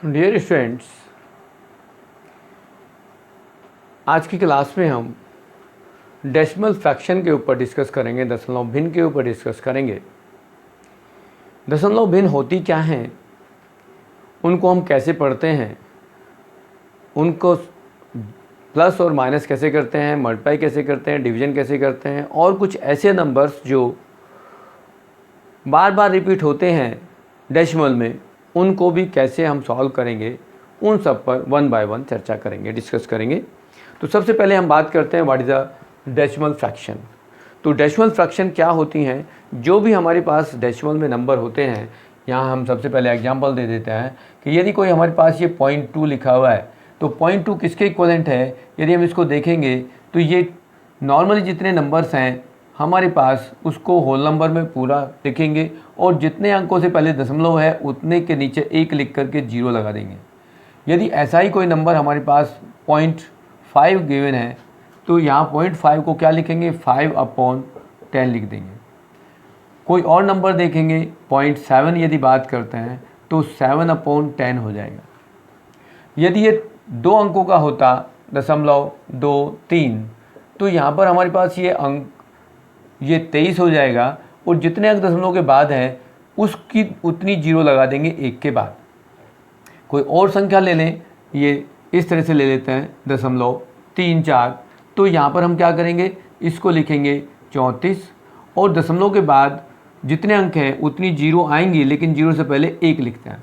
Dear students, आज की class में हम डेसिमल फ्रैक्शन के ऊपर डिस्कस करेंगे, दशमलव भिन्न के ऊपर डिस्कस करेंगे। दशमलव भिन्न होती क्या हैं, उनको हम कैसे पढ़ते हैं, उनको प्लस और माइनस कैसे करते हैं, मल्टीप्लाई कैसे करते हैं, डिवीजन कैसे करते हैं, और कुछ ऐसे नंबर्स जो बार बार रिपीट होते हैं डेसिमल में, उनको भी कैसे हम सॉल्व करेंगे, उन सब पर वन बाय वन चर्चा करेंगे, डिस्कस करेंगे। तो सबसे पहले हम बात करते हैं what is the decimal fraction. तो डेसिमल फ्रैक्शन क्या होती हैं? जो भी हमारे पास डेसिमल में नंबर होते हैं, यहाँ हम सबसे पहले एग्जांपल दे देते हैं कि यदि कोई हमारे पास ये 0.2 लिखा हुआ है, तो 0.2 किसके इक्वलेंट है? यदि हम इसको देखेंगे तो ये नॉर्मली जितने नंबर्स हैं हमारे पास, उसको होल नंबर में पूरा लिखेंगे और जितने अंकों से पहले दशमलव है उतने के नीचे एक लिख करके जीरो लगा देंगे। यदि ऐसा ही कोई नंबर हमारे पास 0.5 गिवन है, तो यहाँ 0.5 को क्या लिखेंगे? 5/10 लिख देंगे। कोई और नंबर देखेंगे 0.7 यदि बात करते हैं तो 7/10 हो जाएगा। यदि ये 2 अंकों का होता 0.23, तो यहाँ पर हमारे पास ये अंक ये 23 हो जाएगा और जितने अंक दशमलव के बाद हैं उसकी उतनी जीरो लगा देंगे एक के बाद। कोई और संख्या ले लें, ये इस तरह से ले लेते हैं 0.34, तो यहाँ पर हम क्या करेंगे? इसको लिखेंगे 34 और दशमलव के बाद जितने अंक हैं उतनी जीरो आएंगी, लेकिन जीरो से पहले एक लिखते हैं।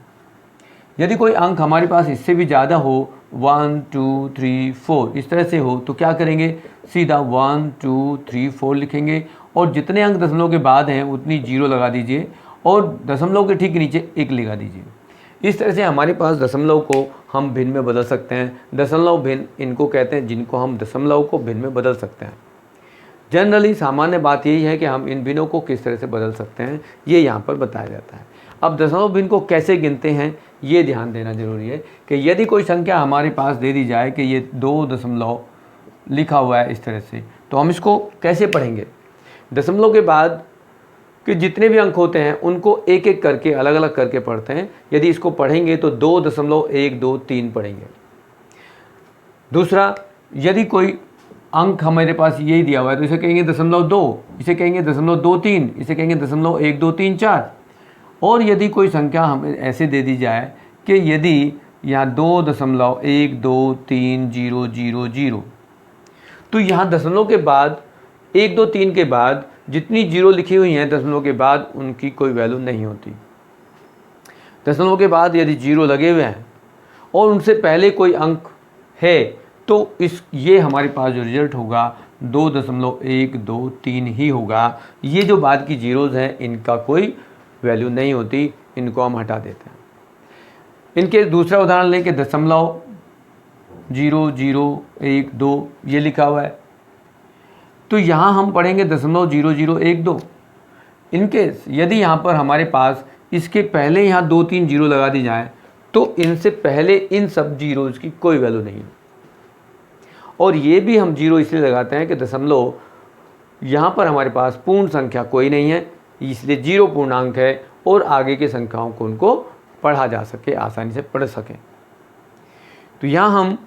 यदि कोई अंक हमारे पास इससे भी ज़्यादा हो, 1 2 3 4 इस तरह से हो, तो क्या करेंगे? सीधा 1 2 3 4 लिखेंगे और जितने अंक दशमलव के बाद हैं उतनी जीरो लगा दीजिए और दशमलव के ठीक नीचे एक लगा दीजिए। इस तरह से हमारे पास दशमलव को हम भिन्न में बदल सकते हैं। दशमलव भिन्न इनको कहते हैं जिनको हम दशमलव को भिन्न में बदल सकते हैं। जनरली सामान्य बात यही है कि हम इन भिन्नों को किस तरह से बदल सकते हैं, ये यहाँ पर बताया जाता है। अब दशमलव भिन्न को कैसे गिनते हैं, ये ध्यान देना जरूरी है कि यदि कोई संख्या हमारे पास दे दी जाए कि ये 2 दशमलव लिखा हुआ है इस तरह से, तो हम इसको कैसे पढ़ेंगे? दशमलव के बाद कि जितने भी अंक होते हैं उनको एक एक करके अलग अलग करके पढ़ते हैं। यदि इसको पढ़ेंगे तो 2.123 पढ़ेंगे। दूसरा, यदि कोई अंक हमारे पास यही दिया हुआ है तो इसे कहेंगे 0.2, इसे कहेंगे 0.23, इसे कहेंगे 0.1234। और यदि कोई संख्या हमें ऐसे दे दी जाए कि यदि यहाँ 2.12300, तो यहाँ दशमलव के बाद 1 2 3 के बाद जितनी जीरो लिखी हुई हैं दशमलव के बाद, उनकी कोई वैल्यू नहीं होती। दशमलव के बाद यदि जीरो लगे हुए हैं और उनसे पहले कोई अंक है, तो ये हमारे पास जो रिजल्ट होगा 2.123 ही होगा। ये जो बाद की जीरोज़ हैं इनका कोई वैल्यू नहीं होती, इनको हम हटा देते हैं। इनके दूसरा उदाहरण लें कि 0.0012 ये लिखा हुआ है, तो यहाँ हम पढ़ेंगे 0.0012। इनकेस यदि यहाँ पर हमारे पास इसके पहले यहाँ 2 3 जीरो लगा दी जाए, तो इनसे पहले इन सब जीरोज़ की कोई वैल्यू नहीं है। और ये भी हम जीरो इसलिए लगाते हैं कि दशमलव यहाँ पर हमारे पास पूर्ण संख्या कोई नहीं है, इसलिए जीरो पूर्णांक है और आगे की संख्याओं को उनको पढ़ा जा सके, आसानी से पढ़ सकें। तो यहाँ हम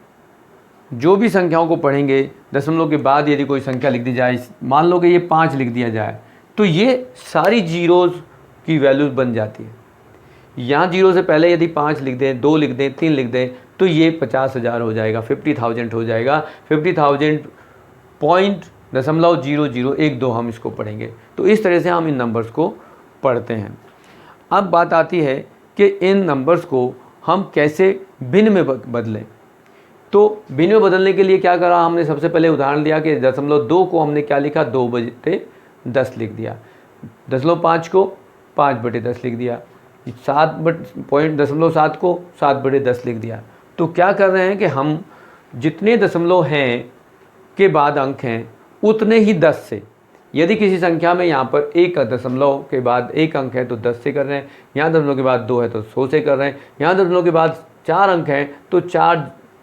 जो भी संख्याओं को पढ़ेंगे, दशमलव के बाद यदि कोई संख्या लिख दी जाए, मान लो कि ये 5 लिख दिया जाए, तो ये सारी जीरोज़ की वैल्यूज बन जाती है। यहाँ जीरो से पहले यदि 5 लिख दें, 2 लिख दें, 3 लिख दें, तो ये 50,000 हो जाएगा, 50,000 हो जाएगा। 50,000.0012 हम इसको पढ़ेंगे। तो इस तरह से हम इन नंबर्स को पढ़ते हैं। अब बात आती है कि इन नंबर्स को हम कैसे भिन्न में बदलें। तो भिन्न में बदलने के लिए क्या करा हमने? सबसे पहले उदाहरण दिया कि 0.2 को हमने क्या लिखा? 2/10 लिख दिया। 0.5 को 5/10 लिख दिया। 0.7 को 7/10 लिख दिया। तो क्या कर रहे हैं कि हम जितने दशमलव हैं के बाद अंक हैं उतने ही 10 से, यदि किसी संख्या में यहाँ पर एक दशमलव के बाद एक अंक है तो 10 से कर रहे हैं, यहाँ दशमलव के बाद 2 है तो 100 से कर रहे हैं, यहाँ दशमलव के बाद 4 अंक हैं तो 4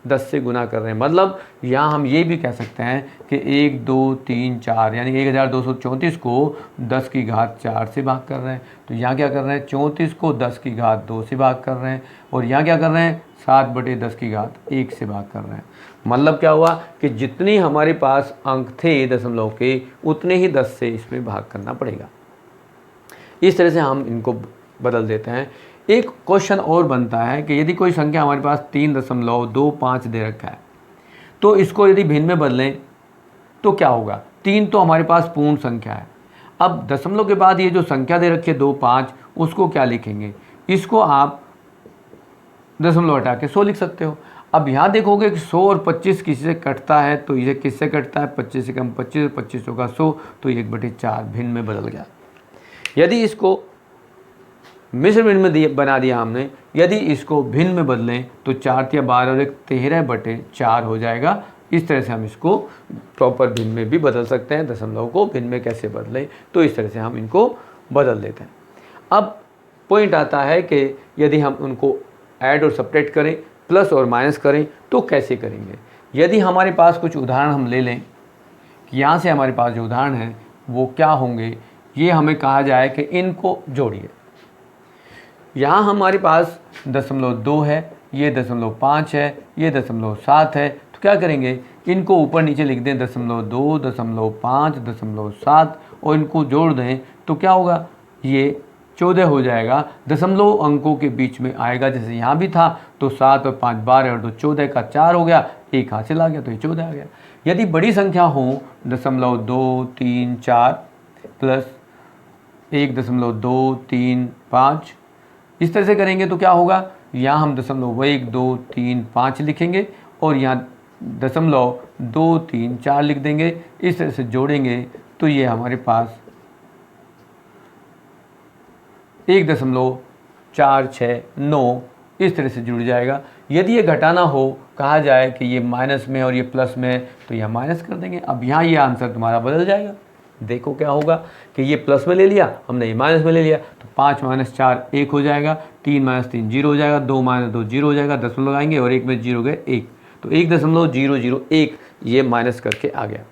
10 से गुना कर रहे हैं। मतलब यहाँ हम ये भी कह सकते हैं कि 1 2 3 4 यानी 1234 को 10 की घात 4 से भाग कर रहे हैं। तो यहाँ क्या कर रहे हैं, 34 को 10 की घात 2 से भाग कर रहे हैं, और यहाँ क्या कर रहे हैं, 7/10 की घात 1 से भाग कर रहे हैं। मतलब क्या हुआ कि जितनी हमारे पास अंक थे दशमलव के, उतने ही 10 से इसमें भाग करना पड़ेगा। इस तरह से हम इनको बदल देते हैं। एक क्वेश्चन और बनता है कि यदि कोई संख्या हमारे पास 3.25 दे रखा है, तो इसको यदि भिन्न में बदलें तो क्या होगा। 3 तो हमारे पास पूर्ण संख्या है। अब दशमलव के बाद ये जो संख्या दे रखी है 25, उसको क्या लिखेंगे, इसको आप दशमलव हटा के 100 लिख सकते हो। अब यहाँ देखोगे कि 100 और 25 किसी से कटता है, तो ये किससे कटता है, 25 से कम 25, 25 होगा 100, तो 1/4 भिन्न में बदल गया। यदि इसको मिश्र भिन्न में बना दिया हमने, यदि इसको भिन्न में बदलें तो 4 या 12 और 1 13/4 हो जाएगा। इस तरह से हम इसको प्रॉपर भिन्न में भी बदल सकते हैं। दशमलव को भिन्न में कैसे बदलें, तो इस तरह से हम इनको बदल देते हैं। अब पॉइंट आता है कि यदि हम उनको ऐड और सब्ट्रैक्ट करें, प्लस और माइनस करें, तो कैसे करेंगे। यदि हमारे पास कुछ उदाहरण हम ले लें कि यहाँ से हमारे पास जो उदाहरण हैं वो क्या होंगे, ये हमें कहा जाए कि इनको जोड़िए। यहाँ हमारे पास 0.2 है, ये 0.5 है, ये 0.7 है, तो क्या करेंगे, इनको ऊपर नीचे लिख दें 0.2, 0.5, 0.7 और इनको जोड़ दें तो क्या होगा, ये 14 हो जाएगा। दशमलव अंकों के बीच में आएगा, जैसे यहाँ भी था, तो 7 और 5 12 और 2 14 का 4 हो गया, एक हासिल आ गया, तो ये 14 आ गया। यदि बड़ी संख्या हो 0.2 3 4 प्लस 1.2 3 5, इस तरह से करेंगे तो क्या होगा, यहाँ हम 0.1 2 3 5 लिखेंगे और यहाँ 0.2 3 4 लिख देंगे। इस तरह से जोड़ेंगे तो ये हमारे पास 1.469 इस तरह से जुड़ जाएगा। यदि ये घटाना हो, कहा जाए कि ये माइनस में और ये प्लस में, तो यह माइनस कर देंगे। अब यहाँ ये आंसर तुम्हारा बदल जाएगा। देखो क्या होगा कि ये प्लस में ले लिया हमने, ये माइनस में ले लिया, तो 5 - 4 1 हो जाएगा, 3 - 3 0 हो जाएगा, 2 - 2 0 हो जाएगा, दशमलव लगाएंगे और 1 में 0 गए 1, तो 1.001 ये माइनस करके आ गया।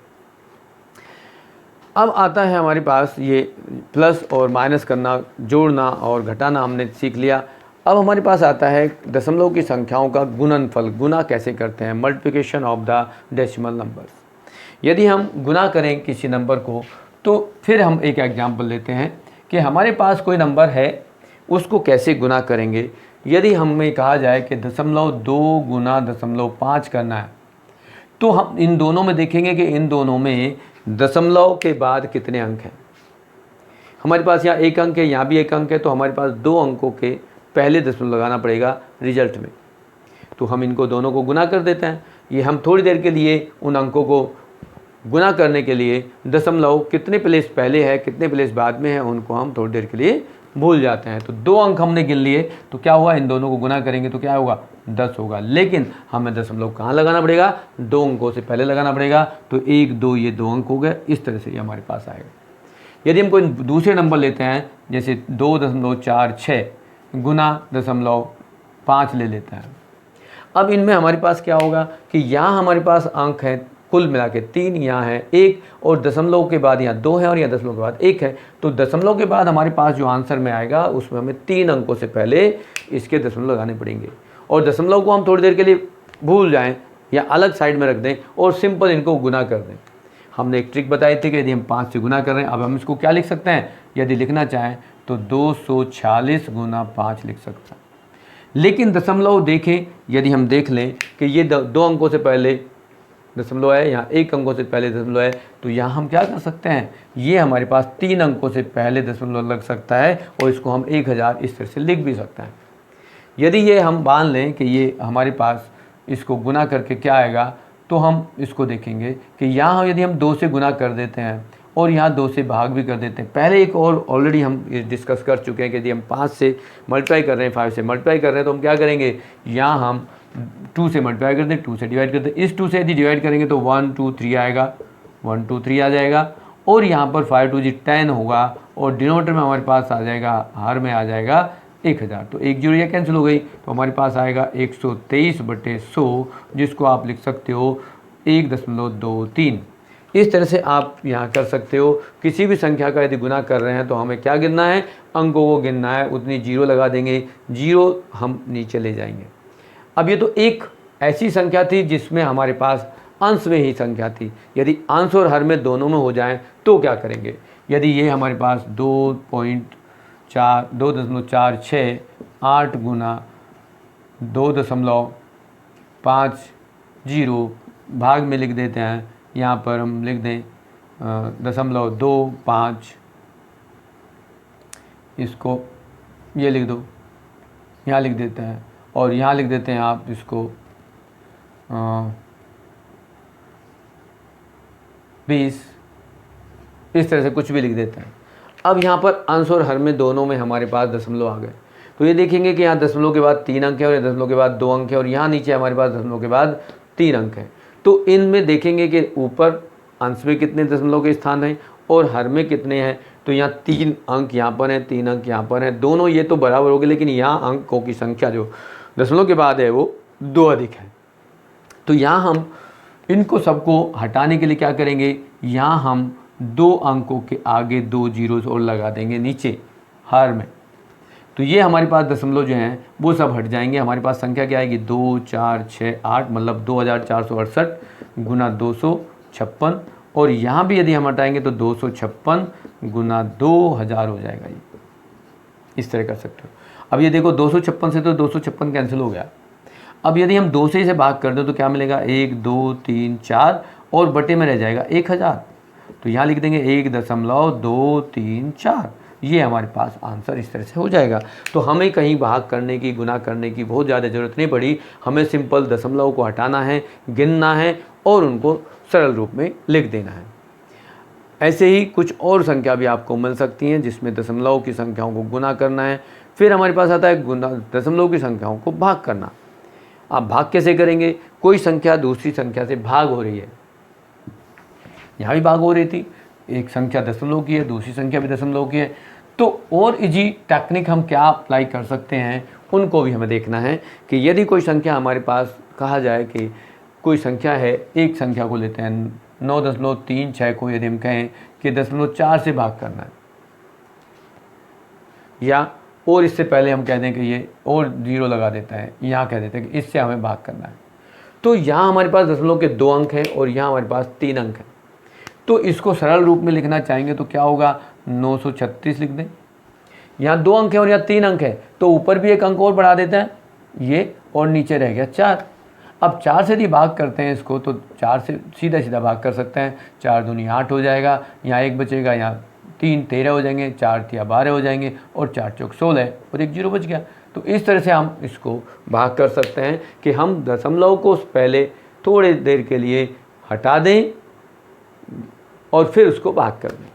अब आता है हमारे पास ये प्लस और माइनस करना, जोड़ना और घटाना हमने सीख लिया। अब हमारे पास आता है दशमलव की संख्याओं का गुणनफल, गुना कैसे करते हैं, multiplication of the decimal numbers. यदि हम गुना करें किसी नंबर को, तो फिर हम एक एग्जांपल लेते हैं कि हमारे पास कोई नंबर है, उसको कैसे गुना करेंगे। यदि हमें कहा जाए कि 0.2 गुना 0.5 करना है, तो हम इन दोनों में देखेंगे कि इन दोनों में दशमलव के बाद कितने अंक हैं। हमारे पास यहाँ 1 अंक है, यहाँ भी 1 अंक है, तो हमारे पास 2 अंकों के पहले दशमलव लगाना पड़ेगा रिजल्ट में। तो हम इनको दोनों को गुना कर देते हैं। ये हम थोड़ी देर के लिए उन अंकों को गुना करने के लिए दशमलव कितने प्लेस पहले है कितने प्लेस बाद में है, उनको हम थोड़ी देर के लिए भूल जाते हैं। तो 2 अंक हमने गिन लिए, तो क्या हुआ, इन दोनों को गुना करेंगे तो क्या होगा, 10 होगा। लेकिन हमें दशमलव कहाँ लगाना पड़ेगा, 2 अंकों से पहले लगाना पड़ेगा। तो 1 2 ये 2 अंक हो गए। इस तरह से ये हमारे पास आएगा। यदि हम कोई दूसरे नंबर लेते हैं, जैसे 2.46 गुना 0.5 ले लेते हैं, अब इनमें हमारे पास क्या होगा कि यहाँ हमारे पास अंक है कुल मिला के 3, यहाँ है 1 और दशमलव के बाद यहाँ 2 है और यहाँ दशमलव के बाद 1 है। तो दशमलव के बाद हमारे पास जो आंसर में आएगा उसमें हमें 3 अंकों से पहले इसके दशमलव लगाने पड़ेंगे। और दशमलव को हम थोड़ी देर के लिए भूल जाएं या अलग साइड में रख दें और सिंपल इनको गुना कर दें। हमने एक ट्रिक बताई थी कि यदि हम 5 से गुना कर रहे हैं, अब हम इसको क्या लिख सकते हैं, यदि लिखना चाहें तो 246 गुना 5 लिख सकते हैं। लेकिन दशमलव देखें, यदि हम देख लें कि ये 2 अंकों से पहले दशमलव है, यहाँ 1 अंकों से पहले दशमलव है, तो यहाँ हम क्या कर सकते हैं, ये हमारे पास 3 अंकों से पहले दशमलव लग सकता है और इसको हम 1000 इस तरह से लिख भी सकते हैं। यदि ये हम मान लें कि ये हमारे पास इसको गुना करके क्या आएगा, तो हम इसको देखेंगे कि यहाँ यदि हम 2 से गुना कर देते हैं और यहाँ 2 से भाग भी कर देते हैं। पहले एक और ऑलरेडी हम डिस्कस कर चुके हैं कि यदि हम 5 से मल्टीप्लाई कर रहे हैं, 5 से मल्टीप्लाई कर रहे हैं, तो हम क्या करेंगे, यहाँ हम 2 से मल्टीप्लाई कर दें, 2 से डिवाइड कर दें। इस 2 से यदि डिवाइड करेंगे तो 1 2 3 आएगा, 1 2 3 आ जाएगा। और यहाँ पर 5 2 10 होगा और डिनोमिनेटर में हमारे पास आ जाएगा, हर में आ जाएगा 1000। तो एक जीरो यह कैंसिल हो गई, तो हमारे पास आएगा 123/100, जिसको आप लिख सकते हो 1.23। इस तरह से आप यहाँ कर सकते हो। किसी भी संख्या का यदि गुना कर रहे हैं तो हमें क्या गिनना है, अंकों को गिनना है, उतनी जीरो लगा देंगे, जीरो हम नीचे ले जाएंगे। अब ये तो एक ऐसी संख्या थी जिसमें हमारे पास अंश में ही संख्या थी। यदि अंश और हर में दोनों में हो जाए तो क्या करेंगे। यदि ये हमारे पास 2.46 8 गुना 2.50 भाग में लिख देते हैं। यहाँ पर हम लिख दें 0.25, इसको ये लिख दो, यहाँ लिख देते हैं, और यहाँ लिख देते हैं आप इसको 20, इस तरह से कुछ भी लिख देते हैं। अब यहाँ पर अंश और हर में दोनों में हमारे पास दशमलव आ गए, तो ये देखेंगे कि यहाँ दशमलव के बाद 3 अंक है और ये दशमलव के बाद 2 अंक है, और यहाँ नीचे हमारे पास दशमलव के बाद 3 अंक है। तो इनमें देखेंगे कि ऊपर अंश में कितने दशमलव के स्थान हैं और हर में कितने हैं। तो यहाँ 3 अंक यहाँ पर हैं, 3 अंक यहाँ पर हैं, दोनों ये तो बराबर हो गए, लेकिन यहाँ अंकों की संख्या जो दशमलव के बाद है वो 2 अधिक है। तो यहाँ हम इनको सबको हटाने के लिए क्या करेंगे, यहाँ हम 2 अंकों के आगे 2 जीरो और लगा देंगे नीचे हर में। तो ये हमारे पास दशमलव जो हैं वो सब हट जाएंगे। हमारे पास संख्या क्या आएगी, 2 4 6 8, मतलब 2468 गुना 256, और यहाँ भी यदि हम हटाएंगे तो 256 गुना 2000 हो जाएगा। ये इस तरह कर सकते हो। अब ये देखो 256 से तो 256 कैंसिल हो गया। अब यदि हम 2 से इसे भाग कर दें तो क्या मिलेगा, 1 2 3 4, और बटे में रह जाएगा 1000। तो यहाँ लिख देंगे 1.234, ये हमारे पास आंसर इस तरह से हो जाएगा। तो हमें कहीं भाग करने की, गुना करने की बहुत ज़्यादा ज़रूरत नहीं पड़ी। हमें सिंपल दशमलव को हटाना है, गिनना है और उनको सरल रूप में लिख देना है। ऐसे ही कुछ और संख्या भी आपको मिल सकती हैं जिसमें दशमलव की संख्याओं को गुना करना है। फिर हमारे पास आता है गुना दशमलव की संख्याओं को भाग करना। आप भाग कैसे करेंगे, कोई संख्या दूसरी संख्या से भाग हो रही है, यहाँ भी भाग हो रही थी, एक संख्या दशमलव की है, दूसरी संख्या भी दशमलव की है, तो और इजी टेक्निक हम क्या अप्लाई कर सकते हैं उनको भी हमें देखना है। कि यदि कोई संख्या हमारे पास, कहा जाए कि कोई संख्या है, एक संख्या को लेते हैं 9.36 को यदि हम कहें कि 0.4 से भाग करना है, या और इससे पहले हम कह दें कि ये और जीरो लगा देता है, यहाँ कह देते हैं कि इससे हमें भाग करना है, तो यहाँ हमारे पास दशमलव के 2 अंक हैं और यहाँ हमारे पास 3 अंक हैं। तो इसको सरल रूप में लिखना चाहेंगे तो क्या होगा, 936 लिख दें। यहाँ 2 अंक है और यहाँ 3 अंक है, तो ऊपर भी एक अंक और बढ़ा देते हैं ये, और नीचे रह गया 4। अब 4 से यदि भाग करते हैं इसको तो 4 से सीधा सीधा भाग कर सकते हैं, 4 दूनी 8 हो जाएगा, यहाँ 1 बचेगा, यहाँ 3 13 हो जाएंगे, 4 तिया 12 हो जाएंगे, और 4 चौक 16 और 1 जीरो बच गया। तो इस तरह से हम इसको भाग कर सकते हैं कि हम दशमलव को पहले थोड़ी देर के लिए हटा दें और फिर उसको भाग कर दें।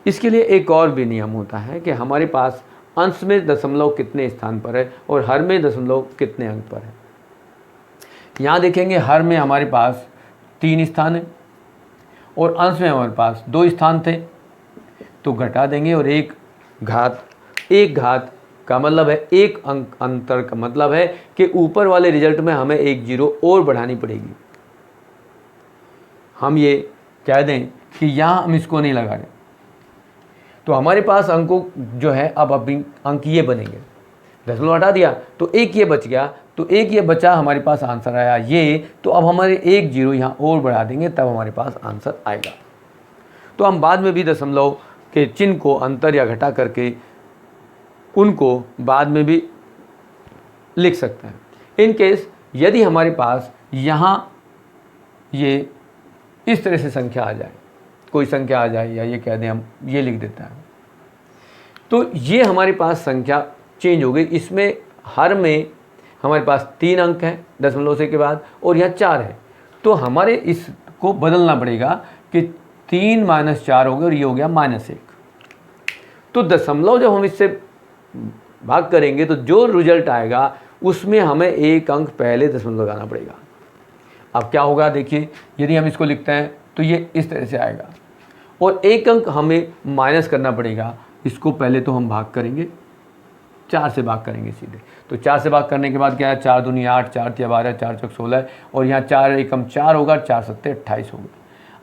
इसके लिए एक और भी नियम होता है कि हमारे पास अंश में दशमलव कितने स्थान पर है और हर में दशमलव कितने अंक पर है। यहाँ देखेंगे हर में हमारे पास 3 स्थान है और अंश में हमारे पास 2 स्थान थे, तो घटा देंगे, और एक घात का मतलब है एक अंक अंतर का मतलब है कि ऊपर वाले रिजल्ट में हमें 1 जीरो और बढ़ानी पड़ेगी। हम ये कह दें कि यहाँ हम इसको नहीं लगा रहे, तो हमारे पास अंकों जो है अब अंक ये बनेंगे, दशमलव हटा दिया तो एक ये बच गया, तो एक ये बचा, हमारे पास आंसर आया ये। तो अब हमारे 1 जीरो यहाँ और बढ़ा देंगे, तब हमारे पास आंसर आएगा। तो हम बाद में भी दशमलव के चिन्ह को अंतर या घटा करके उनको बाद में भी लिख सकते हैं। इन केस यदि हमारे पास यहाँ ये इस तरह से संख्या आ जाए, कोई संख्या आ जाए, या ये कह दें हम ये लिख देते हैं, तो ये हमारे पास संख्या चेंज हो गई। इसमें हर में हमारे पास 3 अंक हैं दशमलव से के बाद, और यहाँ 4 है, तो हमारे इसको बदलना पड़ेगा कि 3 - 4 हो गया और ये हो गया -1। तो दशमलव जब हम इससे भाग करेंगे तो जो रिजल्ट आएगा उसमें हमें 1 अंक पहले दशमलव लगाना पड़ेगा। अब क्या होगा, देखिए यदि हम इसको लिखते हैं तो ये इस तरह से आएगा, और 1 अंक हमें माइनस करना पड़ेगा। इसको पहले तो हम भाग करेंगे, 4 से भाग करेंगे सीधे। तो 4 से भाग करने के बाद क्या है, 4 दूनी 8, 4 तिया 12, 4 चौक 16 और यहाँ 4 एकम 4 होगा, 4 सत्ते 28 होगा।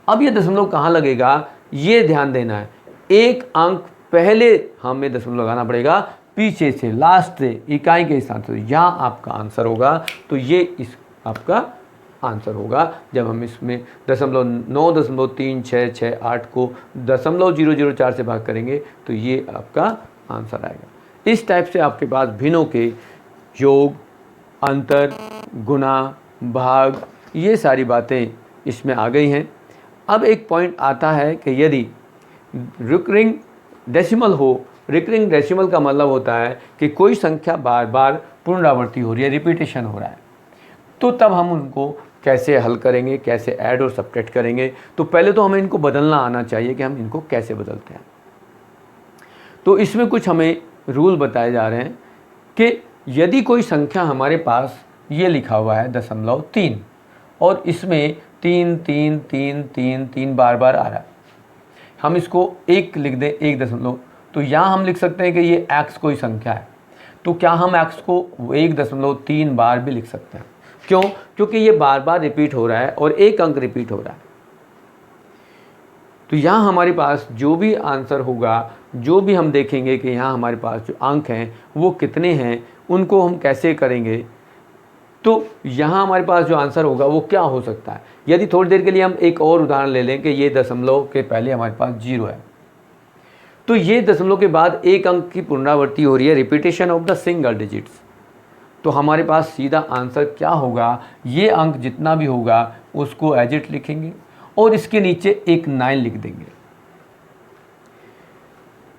अब ये दशमलव कहाँ लगेगा ये ध्यान देना है। एक अंक पहले हमें दशमलव लगाना पड़ेगा, पीछे से लास्ट से इकाई के स्थान से, यहाँ आपका आंसर होगा। तो ये इस आपका आंसर होगा जब हम इसमें 9.36668 को 0.004 से भाग करेंगे तो ये आपका आंसर आएगा। इस टाइप से आपके पास भिन्नों के योग, अंतर, गुणा, भाग, ये सारी बातें इसमें आ गई हैं। अब एक पॉइंट आता है कि यदि रिकरिंग डेसिमल हो, रिकरिंग डेसिमल का मतलब होता है कि कोई संख्या बार बार पुनरावृत्ति हो रही है, रिपीटेशन हो रहा है, तो तब हम उनको कैसे हल करेंगे, कैसे ऐड और सब्ट्रैक्ट करेंगे। तो पहले तो हमें इनको बदलना आना चाहिए कि हम इनको कैसे बदलते हैं। तो इसमें कुछ हमें रूल बताए जा रहे हैं कि यदि कोई संख्या हमारे पास ये लिखा हुआ है 0.3 और इसमें 3 3 3 3 3 बार बार आ रहा है, हम इसको 1 लिख दें, 1 दशमलव, तो यहाँ हम लिख सकते हैं कि ये x कोई संख्या है। तो क्या हम x को 1.3 बार भी लिख सकते हैं? क्यों? क्योंकि ये बार बार रिपीट हो रहा है और एक अंक रिपीट हो रहा है। तो यहाँ हमारे पास जो भी आंसर होगा, जो भी हम देखेंगे कि यहाँ हमारे पास जो अंक हैं वो कितने हैं, उनको हम कैसे करेंगे। तो यहाँ हमारे पास जो आंसर होगा वो क्या हो सकता है। यदि थोड़ी देर के लिए हम एक और उदाहरण ले लें कि ये दशमलव के पहले हमारे पास 0 है, तो ये दशमलव के बाद एक अंक की पुनरावृत्ति हो रही है, repetition of the single digits. तो हमारे पास सीधा आंसर क्या होगा, ये अंक जितना भी होगा उसको एज इट लिखेंगे और इसके नीचे एक 9 लिख देंगे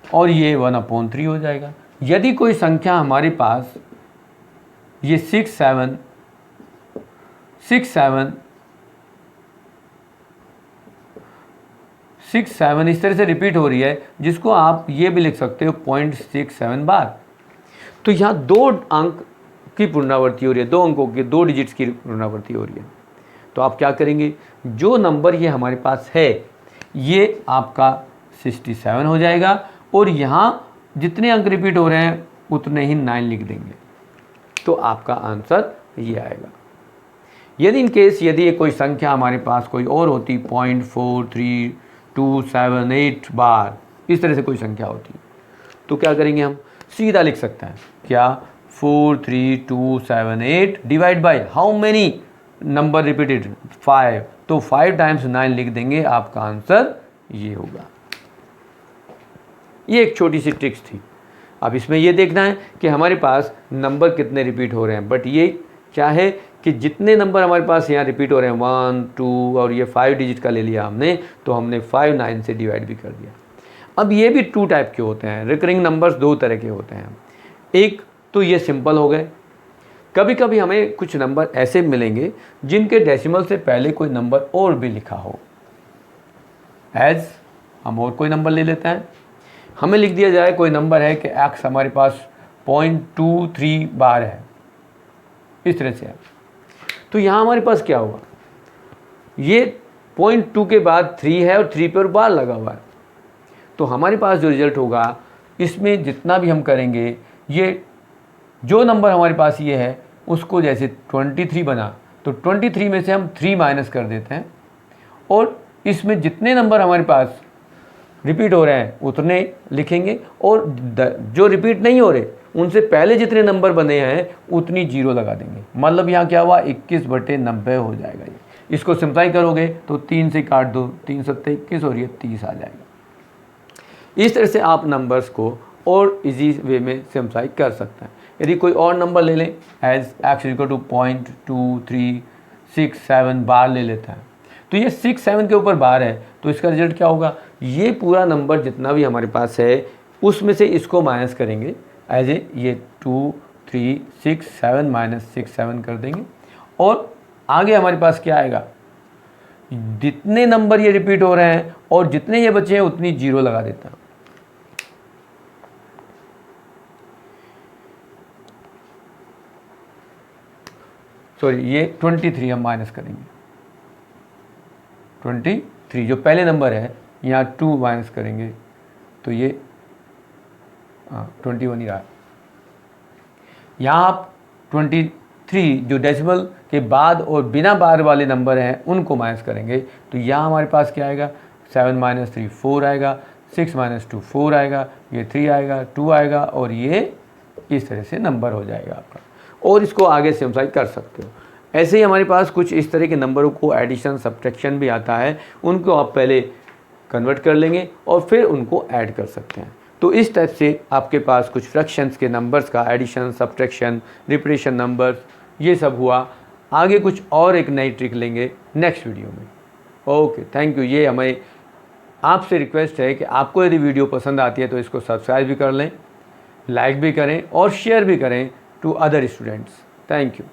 और ये 1/3 हो जाएगा। यदि कोई संख्या हमारे पास ये 6 7 इस तरह से रिपीट हो रही है, जिसको आप ये भी लिख सकते हो 0.67 बार, तो यहाँ 2 अंक की पुनरावृत्ति हो रही है, 2 अंकों की, 2 डिजिट्स की पुनरावृत्ति हो रही है। तो आप क्या करेंगे, जो नंबर ये हमारे पास है ये आपका 67 हो जाएगा और यहाँ जितने अंक रिपीट हो रहे हैं उतने ही 9 लिख देंगे, तो आपका आंसर ये आएगा। यदि इन केस यदि ये कोई संख्या हमारे पास कोई और होती, 0.43278 बार, इस तरह से कोई संख्या होती, तो क्या करेंगे, हम सीधा लिख सकते हैं क्या, 43278 divide by how many number repeated, 5, तो 5 टाइम्स 9 लिख देंगे, आपका आंसर ये होगा। ये एक छोटी सी ट्रिक्स थी। अब इसमें ये देखना है कि हमारे पास नंबर कितने रिपीट हो रहे हैं, बट ये क्या है कि जितने नंबर हमारे पास यहाँ रिपीट हो रहे हैं 1 2 और ये 5 डिजिट का ले लिया हमने, तो हमने 5 9 से डिवाइड भी कर दिया। अब ये भी 2 टाइप के होते हैं, रिकरिंग नंबर्स 2 तरह के होते हैं। एक तो ये सिंपल हो गए, कभी कभी हमें कुछ नंबर ऐसे मिलेंगे जिनके डेसिमल से पहले कोई नंबर और भी लिखा हो। एज हम और कोई नंबर ले लेते हैं, हमें लिख दिया जाए कोई नंबर है कि x हमारे पास 0.23 बार है, इस तरह से है। तो यहाँ हमारे पास क्या होगा, ये 0.2 के बाद 3 है और 3 पर बार लगा हुआ है, तो हमारे पास जो रिजल्ट होगा इसमें जितना भी हम करेंगे, ये जो नंबर हमारे पास ये है उसको जैसे 23 बना, तो 23 में से हम 3 माइनस कर देते हैं और इसमें जितने नंबर हमारे पास रिपीट हो रहे हैं उतने लिखेंगे और जो रिपीट नहीं हो रहे उनसे पहले जितने नंबर बने हैं उतनी 0 लगा देंगे। मतलब यहाँ क्या हुआ, 21/90 हो जाएगा। ये इसको सिंप्लाई करोगे तो 3 से काट दो, 3 सत्ते 21 और ये 30 आ जाएगा। इस तरह से आप नंबर्स को और इजी वे में सिंप्लाई कर सकते हैं। यदि कोई और नंबर ले लें, एज x = 0.2367 बार ले लेते हैं, तो ये 6 7 के ऊपर बार है, तो इसका रिजल्ट क्या होगा, ये पूरा नंबर जितना भी हमारे पास है उसमें से इसको माइनस करेंगे, एज ये 2 3 6 7 माइनस 6 7 कर देंगे और आगे हमारे पास क्या आएगा, जितने नंबर ये रिपीट हो रहे हैं और जितने ये बचे हैं उतनी 0 लगा देता है। सॉरी, ये 23 हम माइनस करेंगे, 23 जो पहले नंबर है यहाँ 2 माइनस करेंगे तो ये 21 ही रहा। यहाँ आप 23 जो डेसिमल के बाद और बिना बार वाले नंबर हैं उनको माइनस करेंगे, तो यहाँ हमारे पास क्या आएगा, 7 - 3 4 आएगा, 6 - 2 4 आएगा, ये 3 आएगा, 2 आएगा, और ये इस तरह से नंबर हो जाएगा आपका। और इसको आगे सिम्प्लीफाई कर सकते हो। ऐसे ही हमारे पास कुछ इस तरह के नंबरों को एडिशन सब्ट्रैक्शन भी आता है, उनको आप पहले कन्वर्ट कर लेंगे और फिर उनको ऐड कर सकते हैं। तो इस टाइप से आपके पास कुछ फ्रैक्शंस के नंबर्स का एडिशन, सब्ट्रैक्शन, रिपीटेशन नंबर्स, ये सब हुआ। आगे कुछ और एक नई ट्रिक लेंगे नेक्स्ट वीडियो में। Okay, thank you. ये हमें आपसे रिक्वेस्ट है कि आपको यदि वीडियो पसंद आती है तो इसको सब्सक्राइब भी कर लें, लाइक भी करें और शेयर भी करें to other students. Thank you.